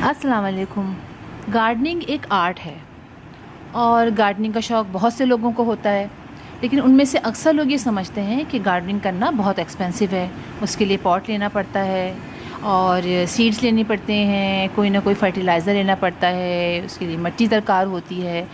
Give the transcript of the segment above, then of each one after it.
अस्सलाम वालेकुम। गार्डनिंग एक आर्ट है और गार्डनिंग का शौक़ बहुत से लोगों को होता है, लेकिन उनमें से अक्सर लोग ये समझते हैं कि गार्डनिंग करना बहुत एक्सपेंसिव है। उसके लिए पॉट लेना पड़ता है और सीड्स लेनी पड़ते हैं, कोई ना कोई फर्टिलाइज़र लेना पड़ता है, उसके लिए मिट्टी दरकार होती है,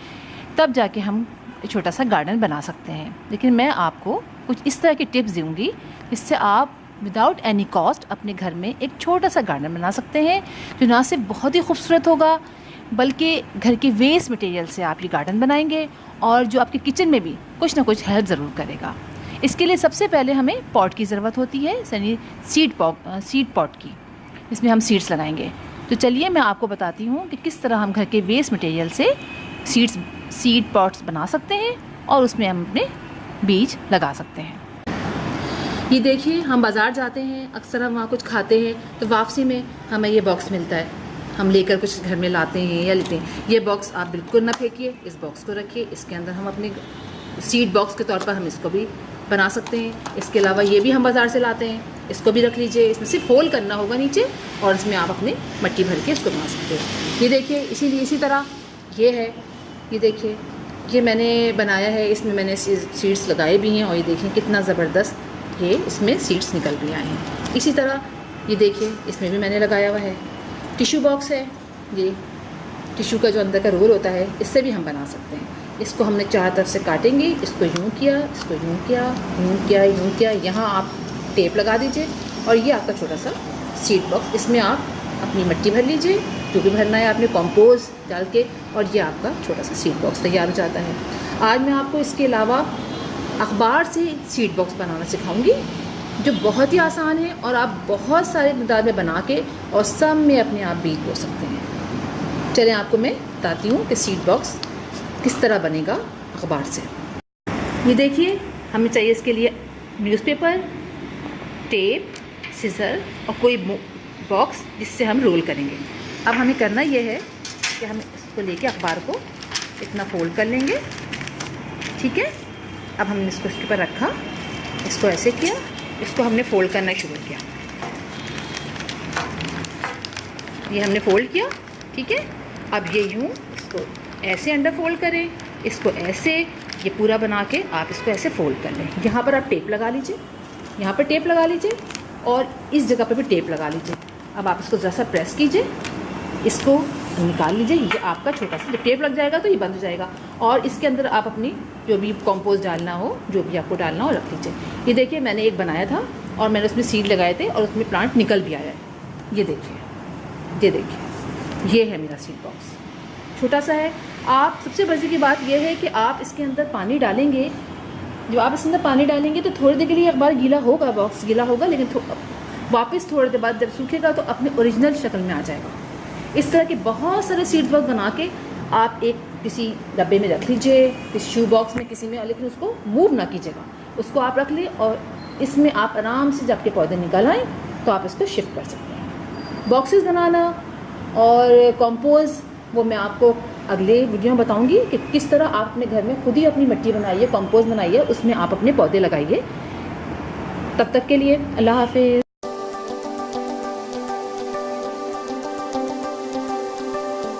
तब जाके हम छोटा सा गार्डन बना सकते हैं। लेकिन मैं आपको कुछ इस तरह की टिप्स दूँगी जिससे आप विदाउट एनी कॉस्ट अपने घर में एक छोटा सा गार्डन बना सकते हैं, जो ना सिर्फ बहुत ही खूबसूरत होगा बल्कि घर के वेस्ट मटेरियल से आप ये गार्डन बनाएंगे और जो आपके किचन में भी कुछ ना कुछ हेल्प ज़रूर करेगा। इसके लिए सबसे पहले हमें पॉट की ज़रूरत होती है, यानी सीड पॉट की, इसमें हम सीड्स लगाएंगे। तो चलिए मैं आपको बताती हूँ कि किस तरह हम घर के वेस्ट मटेरियल से सीड पॉट्स बना सकते हैं और उसमें हम अपने बीज लगा सकते हैं। ये देखिए, हम बाज़ार जाते हैं, अक्सर हम वहाँ कुछ खाते हैं तो वापसी में हमें ये बॉक्स मिलता है, हम लेकर कुछ घर में लाते हैं या लेते हैं। ये बॉक्स आप बिल्कुल ना फेंकिए, इस बॉक्स को रखिए, इसके अंदर हम अपने सीड बॉक्स के तौर पर हम इसको भी बना सकते हैं। इसके अलावा ये भी हम बाज़ार से लाते हैं, इसको भी रख लीजिए। इसमें सिर्फ होल करना होगा नीचे और इसमें आप अपनी मिट्टी भर के इसको बना सकते हैं। ये देखिए, इसी तरह ये है, ये देखिए, ये मैंने बनाया है, इसमें मैंने सीड्स लगाए भी हैं और ये देखिए कितना ज़बरदस्त ये इसमें सीड्स निकल भी आए हैं। इसी तरह ये देखिए, इसमें भी मैंने लगाया हुआ है। टिश्यू बॉक्स है, ये टिश्यू का जो अंदर का रोल होता है, इससे भी हम बना सकते हैं। इसको हमने चारों तरफ से काटेंगे, इसको यूँ किया, इसको यूँ किया, यूँ किया, यूँ किया, यहाँ आप टेप लगा दीजिए और ये आपका छोटा सा सीड बॉक्स। इसमें आप अपनी मिट्टी भर लीजिए, जो भी भरना है आपने कंपोस्ट डाल के, और ये आपका छोटा सा सीड बॉक्स तैयार हो जाता है। आज मैं आपको इसके अलावा अखबार से सीड बॉक्स बनाना सिखाऊंगी, जो बहुत ही आसान है और आप बहुत सारे मिक़दार में बना के और सब में अपने आप बीज बो सकते हैं। चलें आपको मैं बताती हूँ कि सीड बॉक्स किस तरह बनेगा अखबार से। ये देखिए, हमें चाहिए इसके लिए न्यूज़पेपर, टेप, सीज़र और कोई बॉक्स जिससे हम रोल करेंगे। अब हमें करना ये है कि हम इसको लेके अखबार को इतना फोल्ड कर लेंगे, ठीक है। अब हमने इसको इसके ऊपर रखा, इसको ऐसे किया, इसको हमने फोल्ड करना शुरू किया। ये हमने फोल्ड किया, ठीक है। अब ये यूँ इसको ऐसे अंडर फोल्ड करें, इसको ऐसे, ये पूरा बना के आप इसको ऐसे फोल्ड कर लें। यहाँ पर आप टेप लगा लीजिए, यहाँ पर टेप लगा लीजिए और इस जगह पर भी टेप लगा लीजिए। अब आप इसको ज़रा सा प्रेस कीजिए, इसको निकाल लीजिए। ये आपका छोटा सा, जब टेप लग जाएगा तो ये बंद हो जाएगा और इसके अंदर आप अपनी जो भी कंपोस्ट डालना हो, जो भी आपको डालना हो, रख लीजिए। ये देखिए, मैंने एक बनाया था और मैंने उसमें सीड लगाए थे और उसमें प्लांट निकल भी आया है। ये देखिए, ये देखिए, ये है मेरा सीड बॉक्स, छोटा सा है। आप सबसे मज़े की बात यह है कि आप इसके अंदर पानी डालेंगे, जब आप इसके अंदर पानी डालेंगे तो थोड़ी देर के लिए अखबार गीला होगा, बॉक्स गीला होगा, लेकिन वापस थोड़ी देर बाद जब सूखेगा तो अपने ओरिजिनल शक्ल में आ जाएगा। इस तरह के बहुत सारे सीड बॉक्स बना के आप एक किसी डब्बे में रख लीजिए, टिश्यू बॉक्स में किसी में, लेकिन उसको मूव ना कीजिएगा, उसको आप रख लें और इसमें आप आराम से जब आपके पौधे निकल आएँ तो आप इसको शिफ्ट कर सकते हैं। बॉक्सेस बनाना और कंपोस्ट वो मैं आपको अगले वीडियो में बताऊंगी कि किस तरह आप अपने घर में खुद ही अपनी मिट्टी बनाइए, कंपोस्ट बनाइए, उसमें आप अपने पौधे लगाइए। तब तक के लिए अल्लाह हाफ़िज़।